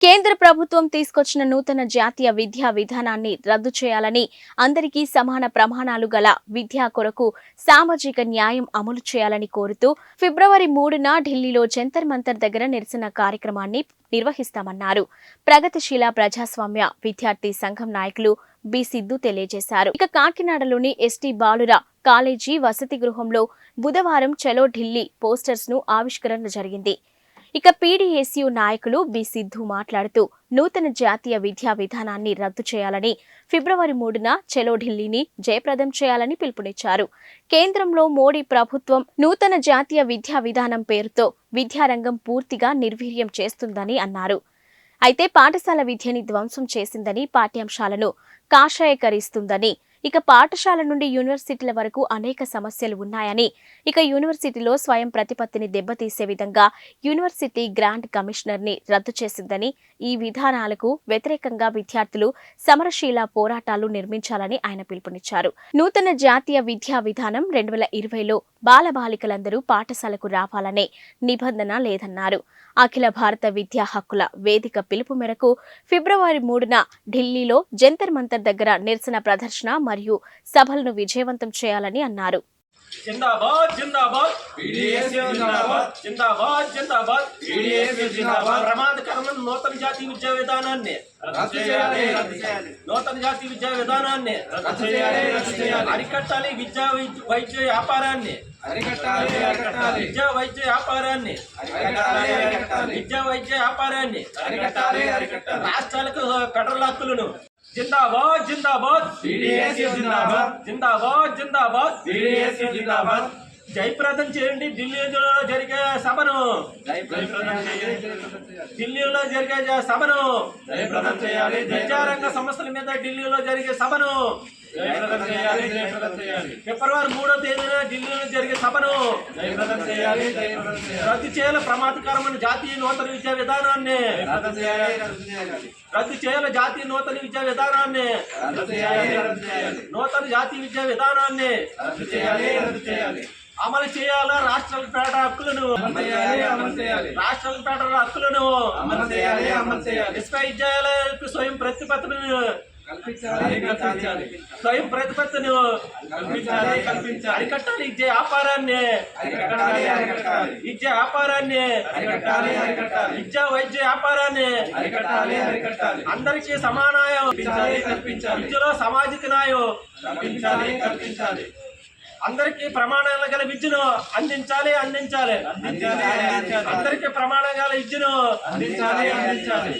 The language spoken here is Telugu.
కేంద్ర ప్రభుత్వం తీసుకొచ్చిన నూతన జాతీయ విద్యా విధానాన్ని రద్దు చేయాలని, అందరికీ సమాన ప్రమాణాలు గల విద్యా కొరకు సామాజిక న్యాయం అమలు చేయాలని కోరుతూ ఫిబ్రవరి 3న ఢిల్లీలో జంతర్ మంతర్ దగ్గర నిరసన కార్యక్రమాన్ని నిర్వహిస్తామన్నారు. ప్రగతిశీల ప్రజాస్వామ్య విద్యార్థి సంఘం నాయకులు బి సిద్ధు తెలియజేశారు. ఇక కాకినాడలోని ఎస్టీ బాలుర కాలేజీ వసతి గృహంలో బుధవారం చలో ఢిల్లీ పోస్టర్స్ ను ఆవిష్కరణ జరిగింది. ఇక పీడీఎస్యూ నాయకులు బి సిద్ధు మాట్లాడుతూ నూతన జాతీయ విద్యా విధానాన్ని రద్దు చేయాలని, ఫిబ్రవరి 3న చలో ఢిల్లీని జయప్రదం చేయాలని పిలుపునిచ్చారు. కేంద్రంలో మోడీ ప్రభుత్వం నూతన జాతీయ విద్యా విధానం పేరుతో విద్యారంగం పూర్తిగా నిర్వీర్యం చేస్తుందని అన్నారు. అయితే పాఠశాల విద్యని ధ్వంసం చేసిందని, పాఠ్యాంశాలను కాషాయకరిస్తుందని, ఇక పాఠశాల నుండి యూనివర్సిటీల వరకు అనేక సమస్యలు ఉన్నాయని, ఇక యూనివర్సిటీలో స్వయం ప్రతిపత్తిని దెబ్బతీసే విధంగా యూనివర్సిటీ గ్రాంట్ కమిషనర్ ని రద్దు చేసిందని, ఈ విధానాలకు వ్యతిరేకంగా విద్యార్థులు సమరశీల పోరాటాలు నిర్మించాలని ఆయన పిలుపునిచ్చారు. నూతన జాతీయ విద్యా విధానం 2020లో బాలబాలికలందరూ పాఠశాలకు రావాలనే నిబంధన లేదన్నారు. అఖిల భారత విద్యా హక్కుల వేదిక పిలుపు మేరకు ఫిబ్రవరి 3న ఢిల్లీలో జంతర్ మంతర్ దగ్గర నిరసన ప్రదర్శన మరియు సభలను విజయవంతం చేయాలని అన్నారు. जिंदाबाद जिंदाबाद पीडीएसयू जिंदाबाद जिंदाबाद जिंदाबाद पीडीएसयू जिंदाबाद ప్రమాదకరమైన నూతన జాతీయ విద్యా విధానాన్ని రద్దు చేయాలి నూతన జాతీయ విద్యా విధానాన్ని రద్దు చేయాలి అరికట్టాలి విద్యా వైద్య వ్యాపారాన్ని అరికట్టాలి విద్యా వైద్య వ్యాపారాన్ని అరికట్టాలి విద్యా వైద్య వ్యాపారాన్ని అరికట్టాలి రాష్ట్రాలకు ఫెడరల్ హక్కులను जिंदाबाद जिंदाबाद पीडीएसयू जिंदाबाद जिंदाबाद जिंदाबाद पीडीएसयू जिंदाबाद జయప్రదం చేయండి ఢిల్లీలో జరిగే సభను ఢిల్లీలో జరిగే సభను జయప్రదం చేయాలి విద్యారంగ సమస్యల మీద ఢిల్లీలో జరిగే సభను జయప్రదం చేయాలి ఫిబ్రవరి 3వ తేదీన ఢిల్లీలో జరిగే సభను జయప్రదం చేయాలి రద్దు చేయాలి ప్రమాదకరమైన జాతీయ నూతన విద్యా విధానాన్ని రద్దు చేయాలి జాతీయ నూతన విద్యా విధానాన్ని నూతన జాతీయ విద్యా విధానాన్ని అమలు చేయాలా రాష్ట్రాల పేట హక్కులను రాష్ట్రాల పేట హక్కులను విశ్వవిద్యాలయాలకు స్వయం ప్రతిపత్తిని స్వయం ప్రతిపత్తిని అరికట్టాలి విద్య వ్యాపారాన్ని విద్యా వ్యాపారాన్ని విద్యా వైద్య వ్యాపారాన్ని అందరికీ సమానాయం విద్యలో సామాజిక న్యాయం అందరికీ ప్రమాణాలు గల విద్యను అందించాలి అందరికీ ప్రమాణాలు గల విద్యను అందించాలి